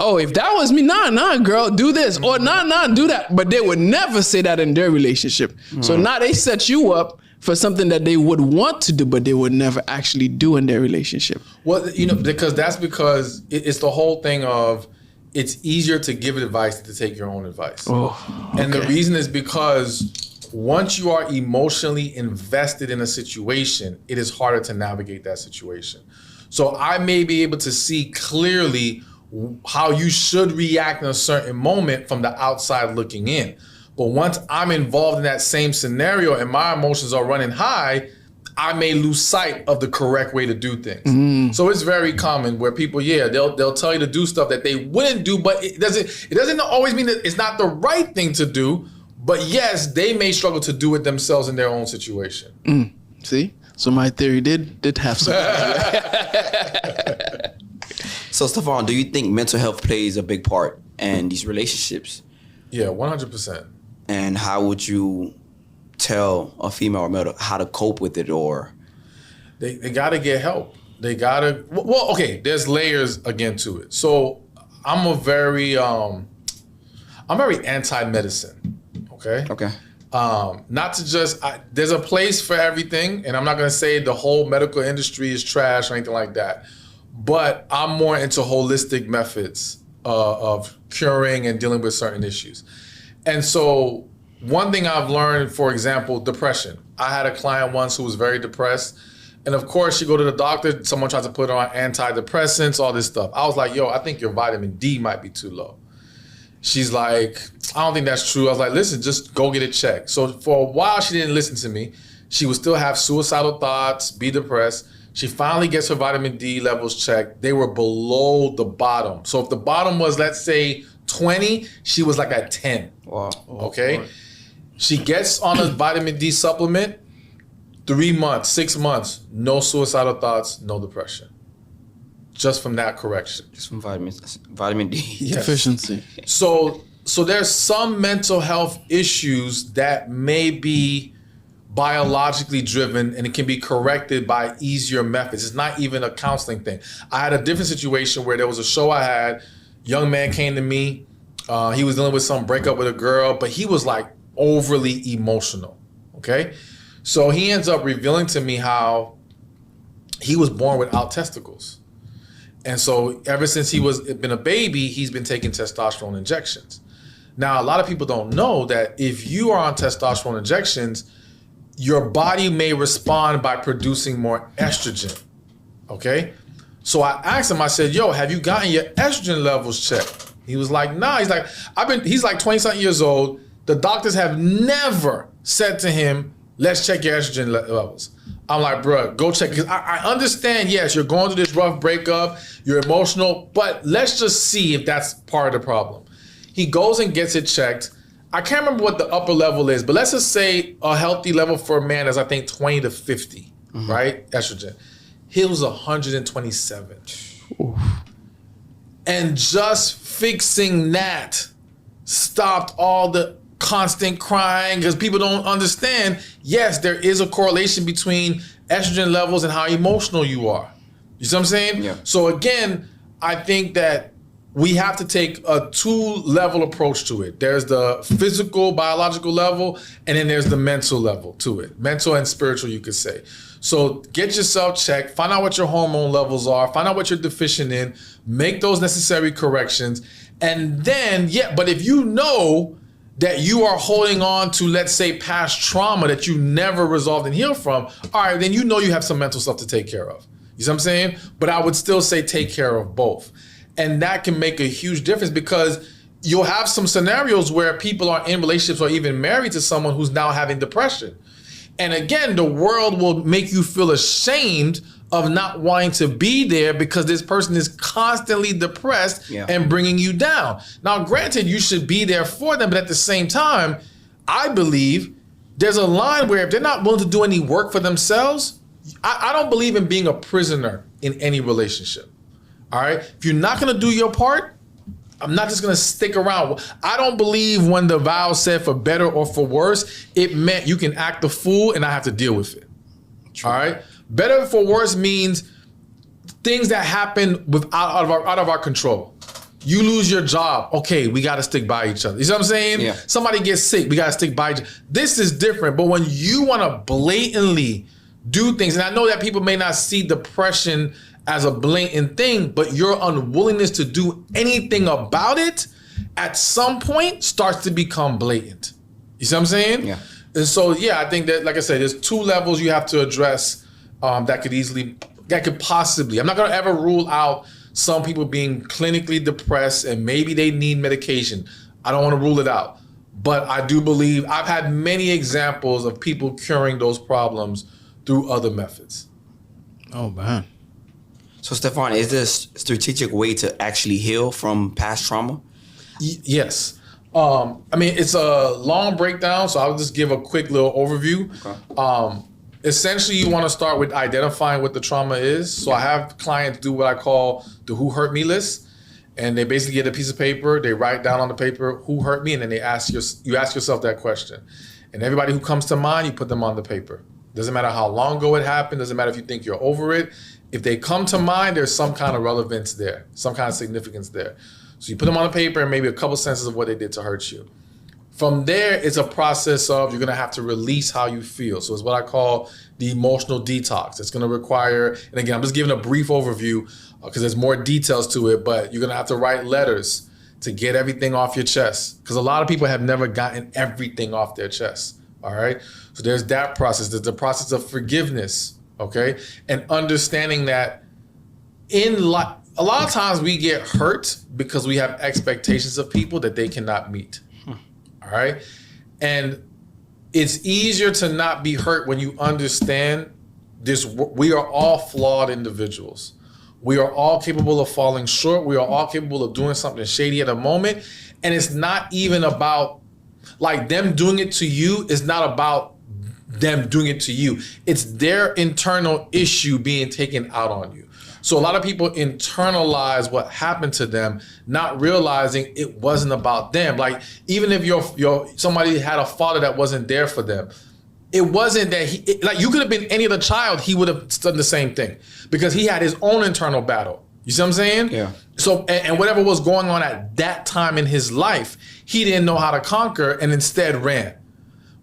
oh, if that was me, nah, girl, do this. Or nah, do that. But they would never say that in their relationship. So now they set you up for something that they would want to do, but they would never actually do in their relationship. Well, because it's the whole thing of it's easier to give advice than to take your own advice. Oh, okay. And the reason is because once you are emotionally invested in a situation, it is harder to navigate that situation. So I may be able to see clearly how you should react in a certain moment from the outside looking in. But once I'm involved in that same scenario and my emotions are running high, I may lose sight of the correct way to do things. So it's very common where people, they'll tell you to do stuff that they wouldn't do, but it doesn't always mean that it's not the right thing to do. But yes, they may struggle to do it themselves in their own situation. See? So my theory did have some. So, Stefan, do you think mental health plays a big part in these relationships? Yeah, 100%. And how would you tell a female or male how to cope with it? Or they got to get help. They got to. Well, okay. There's layers again to it. So I'm very anti-medicine. Okay. Okay. Not to just. There's a place for everything, and I'm not going to say the whole medical industry is trash or anything like that. But I'm more into holistic methods of curing and dealing with certain issues. And so one thing I've learned, for example, depression. I had a client once who was very depressed. And of course, you go to the doctor, someone tries to put her on antidepressants, all this stuff. I was like, yo, I think your vitamin D might be too low. She's like, I don't think that's true. I was like, listen, just go get it checked. So for a while, she didn't listen to me. She would still have suicidal thoughts, be depressed. She finally gets her vitamin D levels checked. They were below the bottom. So if the bottom was, let's say, 20, she was like at 10. Wow. Okay? She gets on a vitamin D supplement, 3 months, 6 months, no suicidal thoughts, no depression. Just from that correction. Just from vitamin D. Yes. Deficiency. So there's some mental health issues that may be biologically driven, and it can be corrected by easier methods. It's not even a counseling thing. I had a different situation where there was a show I had, young man came to me, he was dealing with some breakup with a girl, but he was like overly emotional. Okay? So he ends up revealing to me how he was born without testicles. And so ever since he was been a baby, he's been taking testosterone injections. Now, a lot of people don't know that if you are on testosterone injections, your body may respond by producing more estrogen, okay? So I asked him, I said, yo, have you gotten your estrogen levels checked? He was like, nah. He's like, he's like 20-something years old. The doctors have never said to him, let's check your estrogen levels. I'm like, bro, go check. Because I understand, yes, you're going through this rough breakup, you're emotional, but let's just see if that's part of the problem. He goes and gets it checked. I can't remember what the upper level is, but let's just say a healthy level for a man is, I think, 20 to 50, right? Estrogen. His was 127. Oof. And just fixing that stopped all the constant crying, because people don't understand, yes, there is a correlation between estrogen levels and how emotional you are. You see what I'm saying? Yeah. So again, I think that we have to take a 2-level approach to it. There's the physical, biological level, and then there's the mental level to it. Mental and spiritual, you could say. So get yourself checked, find out what your hormone levels are, find out what you're deficient in, make those necessary corrections, and then, but if you know that you are holding on to, let's say, past trauma that you never resolved and healed from, all right, then you know you have some mental stuff to take care of. You see what I'm saying? But I would still say take care of both. And that can make a huge difference, because you'll have some scenarios where people are in relationships or even married to someone who's now having depression. And again, the world will make you feel ashamed of not wanting to be there because this person is constantly depressed and bringing you down. Now, granted, you should be there for them, but at the same time, I believe there's a line where if they're not willing to do any work for themselves, I don't believe in being a prisoner in any relationship. All right? If you're not going to do your part, I'm not just going to stick around. I don't believe when the vow said for better or for worse, it meant you can act the fool and I have to deal with it. True. All right? Better for worse means things that happen out of our control. You lose your job. Okay, we got to stick by each other. You see what I'm saying? Yeah. Somebody gets sick. We got to stick by each other. This is different. But when you want to blatantly do things, and I know that people may not see depression as a blatant thing, but your unwillingness to do anything about it at some point starts to become blatant. You see what I'm saying? Yeah. And so, I think that, like I said, there's 2 levels you have to address that could possibly, I'm not going to ever rule out some people being clinically depressed and maybe they need medication. I don't want to rule it out. But I do believe I've had many examples of people curing those problems through other methods. Oh, man. So, Stefan, is this a strategic way to actually heal from past trauma? Yes. I mean, it's a long breakdown, so I'll just give a quick little overview. Okay. Essentially, you want to start with identifying what the trauma is. So I have clients do what I call the Who Hurt Me list. And they basically get a piece of paper, they write down on the paper who hurt me, and then you ask yourself that question. And everybody who comes to mind, you put them on the paper. Doesn't matter how long ago it happened, doesn't matter if you think you're over it. If they come to mind, there's some kind of relevance there, some kind of significance there. So you put them on the paper and maybe a couple sentences of what they did to hurt you. From there, it's a process of you're gonna have to release how you feel. So it's what I call the emotional detox. It's gonna require, and again, I'm just giving a brief overview because there's more details to it, but you're gonna have to write letters to get everything off your chest. Because a lot of people have never gotten everything off their chest, all right? So there's that process. There's the process of forgiveness, okay? And understanding that in life, a lot of times we get hurt because we have expectations of people that they cannot meet. All right. And it's easier to not be hurt when you understand this. We are all flawed individuals. We are all capable of falling short. We are all capable of doing something shady at a moment. And it's not even about like them doing it to you. It's not about them doing it to you. It's their internal issue being taken out on you. So a lot of people internalize what happened to them, not realizing it wasn't about them. Like even if somebody had a father that wasn't there for them, it wasn't that like you could have been any other child, he would have done the same thing because he had his own internal battle. You see what I'm saying? Yeah. So and whatever was going on at that time in his life, he didn't know how to conquer and instead ran.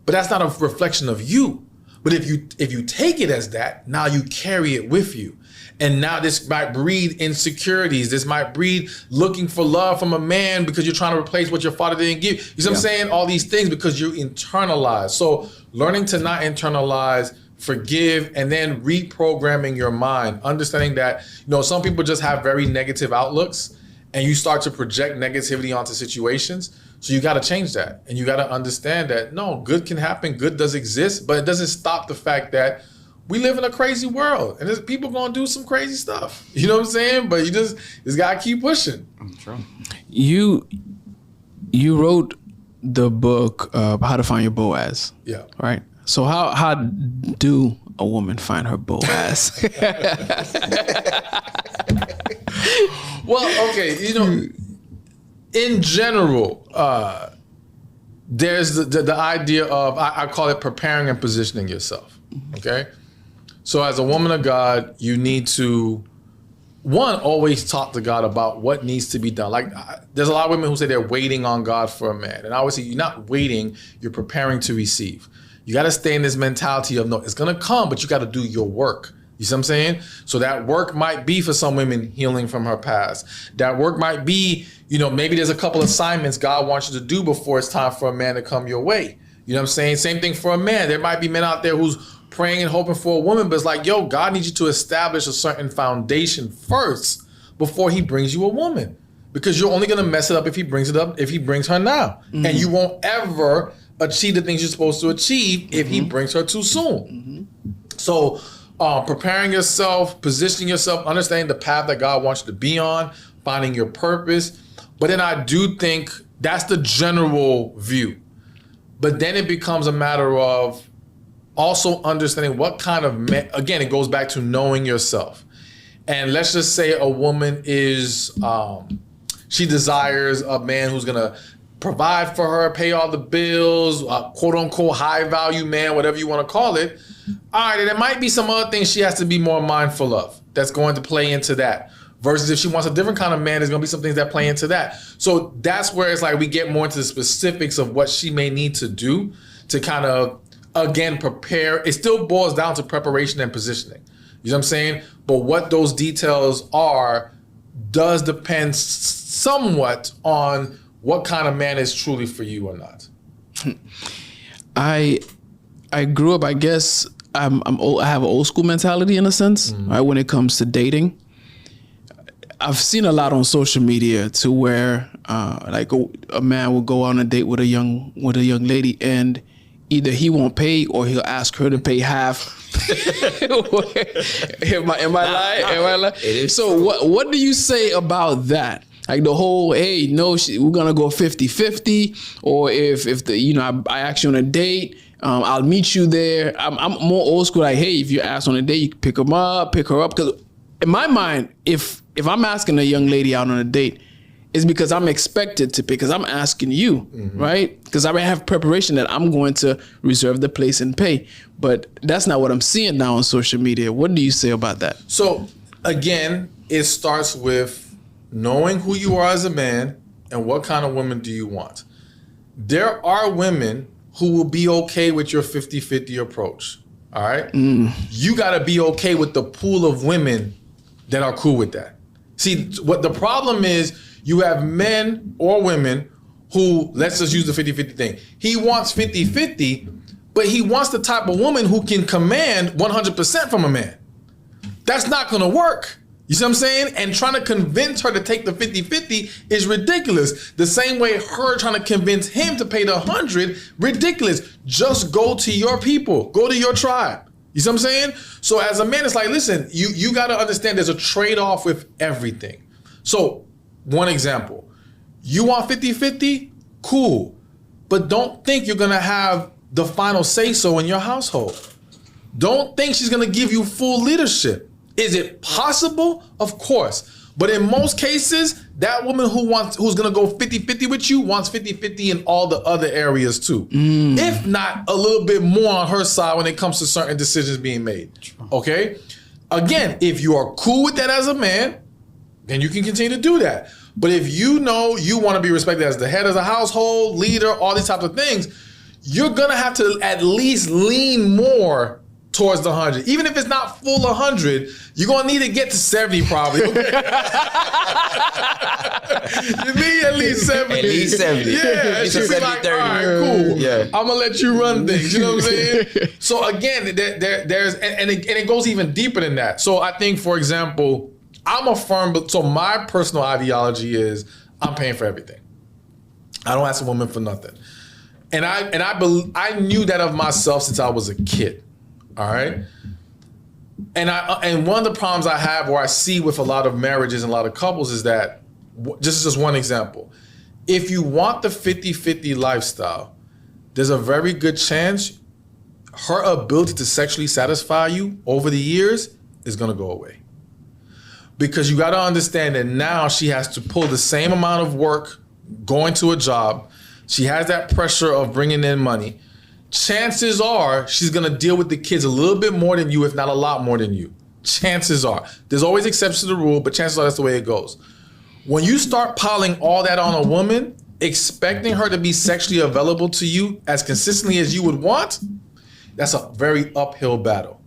but that's not a reflection of you. But if you take it as that, now you carry it with you. And now this might breed insecurities. This might breed looking for love from a man because you're trying to replace what your father didn't give. You see what I'm saying? All these things because you internalize. So learning to not internalize, forgive, and then reprogramming your mind, understanding that, some people just have very negative outlooks and you start to project negativity onto situations. So you got to change that. And you got to understand that, no, good can happen. Good does exist, but it doesn't stop the fact that we live in a crazy world and there's people going to do some crazy stuff. You know what I'm saying? But you just got to keep pushing. True. You wrote the book, How to Find Your Boaz. Yeah. Right? So how do a woman find her Boaz? Well, okay, in general, there's the idea of, I call it preparing and positioning yourself, okay? So as a woman of God, you need to, one, always talk to God about what needs to be done. Like, there's a lot of women who say they're waiting on God for a man. And I always say, you're not waiting, you're preparing to receive. You got to stay in this mentality of, no, it's going to come, but you got to do your work. You see what I'm saying? So that work might be for some women healing from her past. That work might be, maybe there's a couple assignments God wants you to do before it's time for a man to come your way. You know what I'm saying? Same thing for a man. There might be men out there who's praying and hoping for a woman, but it's like, yo, God needs you to establish a certain foundation first before he brings you a woman. Because you're only going to mess it up if he brings her now. Mm-hmm. And you won't ever achieve the things you're supposed to achieve if he brings her too soon. Mm-hmm. So preparing yourself, positioning yourself, understanding the path that God wants you to be on, finding your purpose. But then I do think that's the general view. But then it becomes a matter of also understanding what kind of man, again, it goes back to knowing yourself. And let's just say a woman is, she desires a man who's going to provide for her, pay all the bills, quote unquote high value man, whatever you want to call it. All right, and there might be some other things she has to be more mindful of that's going to play into that. Versus if she wants a different kind of man, there's going to be some things that play into that. So that's where it's like we get more into the specifics of what she may need to do to kind of, again, prepare. It still boils down to preparation and positioning. You know what I'm saying? But what those details are does depend somewhat on what kind of man is truly for you or not. I grew up, I guess, I'm old, I have an old school mentality in a sense, right? When it comes to dating, I've seen a lot on social media to where like a man will go on a date with a young lady and either he won't pay or he'll ask her to pay half. Am I lying? So what do you say about that? Like the whole, hey, no, we're gonna go 50-50, or if I ask you on a date, I'll meet you there. I'm more old school. Like, hey, if you ask on a date, you can pick her up. Because in my mind, if I'm asking a young lady out on a date, it's because I'm expected to pick, because I'm asking you, right? Because I have preparation that I'm going to reserve the place and pay. But that's not what I'm seeing now on social media. What do you say about that? So again, it starts with knowing who you are as a man and what kind of woman do you want. There are women who will be okay with your 50-50 approach, all right? You gotta be okay with the pool of women that are cool with that. See, what the problem is, you have men or women who, let's just use the 50-50 thing. He wants 50-50, but he wants the type of woman who can command 100% from a man. That's not gonna work. You see what I'm saying? And trying to convince her to take the 50-50 is ridiculous. The same way her trying to convince him to pay the 100, ridiculous. Just go to your people, go to your tribe. You see what I'm saying? So as a man, it's like, listen, you gotta understand there's a trade-off with everything. So one example, you want 50-50? Cool. But don't think you're gonna have the final say-so in your household. Don't think she's gonna give you full leadership. Is it possible? Of course. But in most cases, that woman who's gonna go 50-50 with you wants 50-50 in all the other areas too. If not a little bit more on her side when it comes to certain decisions being made. Okay? Again, if you are cool with that as a man, then you can continue to do that. But if you know you want to be respected as the head of the household, leader, all these types of things, you're gonna have to at least lean more towards the 100. Even if it's not full 100, you're gonna need to get to 70 probably. You need at least 70. At least 70. Yeah, it should be like, 30. all right, cool. Yeah. I'm gonna let you run things. You know what I'm saying? So again, there's and it goes even deeper than that. So I think, for example, so my personal ideology is I'm paying for everything. I don't ask a woman for nothing. And I knew that of myself since I was a kid. All right. And one of the problems I have, or I see with a lot of marriages and a lot of couples, is that, just one example, if you want the 50-50 lifestyle, there's a very good chance her ability to sexually satisfy you over the years is going to go away. Because you got to understand that now she has to pull the same amount of work going to a job. She has that pressure of bringing in money. Chances are she's going to deal with the kids a little bit more than you, if not a lot more than you. Chances are. There's always exceptions to the rule, but chances are that's the way it goes. When you start piling all that on a woman, expecting her to be sexually available to you as consistently as you would want, that's a very uphill battle.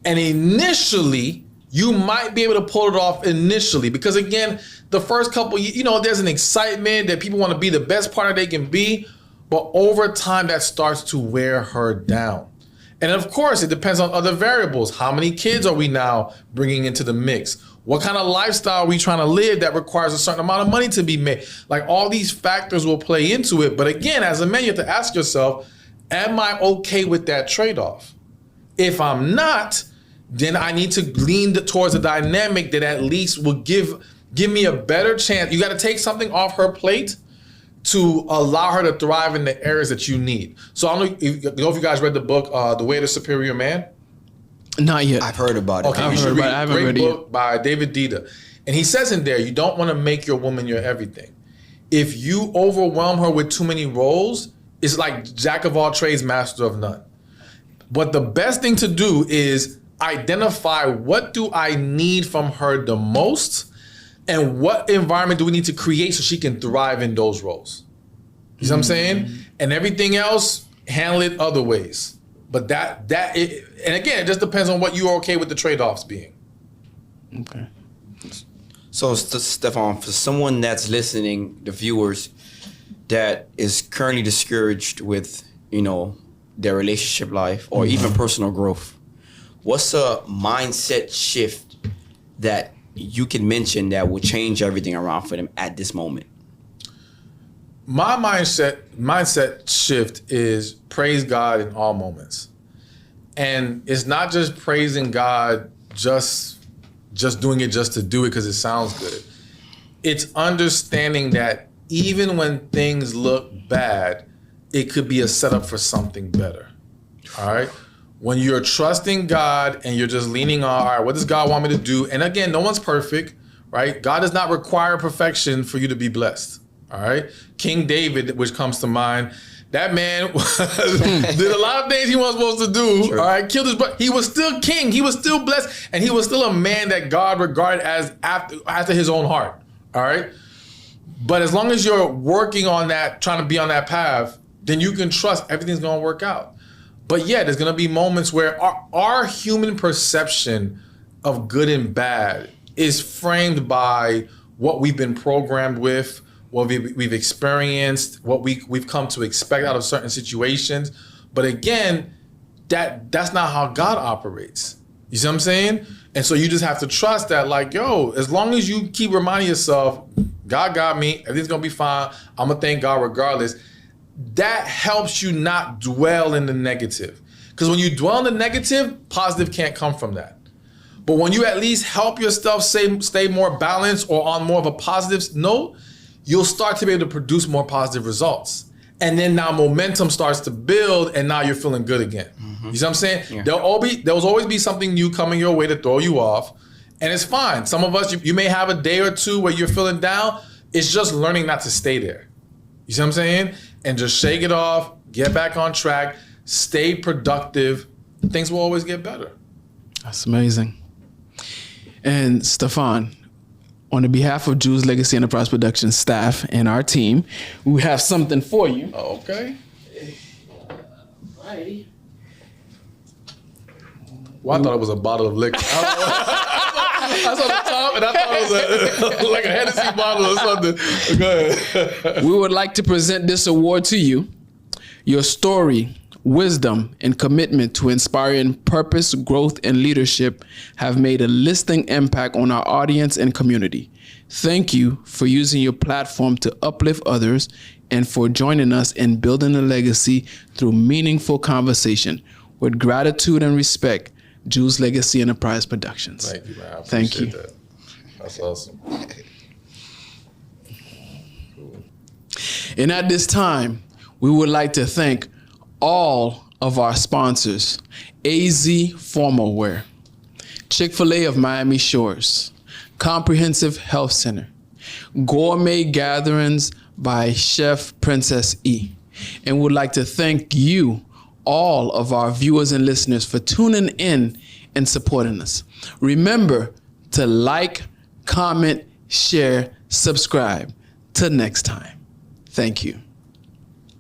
And initially, you might be able to pull it off initially, because again, the first couple, there's an excitement that people want to be the best partner they can be. But over time, that starts to wear her down. And of course, it depends on other variables. How many kids are we now bringing into the mix? What kind of lifestyle are we trying to live that requires a certain amount of money to be made? Like, all these factors will play into it. But again, as a man, you have to ask yourself, am I okay with that trade-off? If I'm not, then I need to lean towards a dynamic that at least will give me a better chance. You got to take something off her plate to allow her to thrive in the areas that you need. So I don't know if you guys read the book, The Way of the Superior Man. Not yet. I've heard about it. Okay, I've you heard should about read it. I it. haven't Great read it book by David Dida. And he says in there, you don't want to make your woman your everything. If you overwhelm her with too many roles, it's like jack of all trades, master of none. But the best thing to do is identify, what do I need from her the most, and what environment do we need to create so she can thrive in those roles? You see what I'm saying? And everything else, handle it other ways. But and again, it just depends on what you are okay with the trade-offs being. Okay. So, Stefan, for someone that's listening, the viewers, that is currently discouraged with, their relationship life or even personal growth, what's a mindset shift that you can mention that will change everything around for them at this moment? My mindset shift is praise God in all moments. And it's not just praising God, just doing it just to do it because it sounds good. It's understanding that even when things look bad, it could be a setup for something better. All right? When you're trusting God and you're just leaning on, all right, what does God want me to do? And again, no one's perfect, right? God does not require perfection for you to be blessed. All right? King David, which comes to mind, that man did a lot of things he wasn't supposed to do. Sure. All right, killed his brother. He was still king. He was still blessed, and he was still a man that God regarded as after his own heart. All right, but as long as you're working on that, trying to be on that path, then you can trust everything's going to work out. But yeah, there's going to be moments where our human perception of good and bad is framed by what we've been programmed with, what we've experienced, what we've come to expect out of certain situations. But again, that's not how God operates. You see what I'm saying? And so you just have to trust that, like, as long as you keep reminding yourself, God got me, everything's gonna be fine, I'm gonna thank God regardless. That helps you not dwell in the negative. Because when you dwell in the negative, positive can't come from that. But when you at least help yourself stay more balanced or on more of a positive note, you'll start to be able to produce more positive results. And then now momentum starts to build, and now you're feeling good again. You see what I'm saying? Yeah. There'll always be something new coming your way to throw you off, and it's fine. Some of us, you may have a day or two where you're feeling down. It's just learning not to stay there. You see what I'm saying? And just shake it off, get back on track, stay productive. Things will always get better. That's amazing. And Stefan, on the behalf of Jews Legacy Enterprise Productions staff and our team, we have something for you. Okay. Alrighty. Well, I thought it was a bottle of liquor. I saw the top, and I thought it was like a Hennessy bottle or something. Go ahead. We would like to present this award to you. Your story, wisdom, and commitment to inspiring purpose, growth, and leadership have made a lasting impact on our audience and community. Thank you for using your platform to uplift others and for joining us in building a legacy through meaningful conversation. With gratitude and respect, Jules Legacy Enterprise Productions. Thank you, man. I Thank appreciate you. that. That's awesome. And at this time, we would like to thank all of our sponsors: AZ Formal Wear, Chick-fil-A of Miami Shores, Comprehensive Health Center, Gourmet Gatherings by Chef Princess E. And would like to thank you, all of our viewers and listeners, for tuning in and supporting us. Remember to like, comment, share, subscribe. Till next time. Thank you.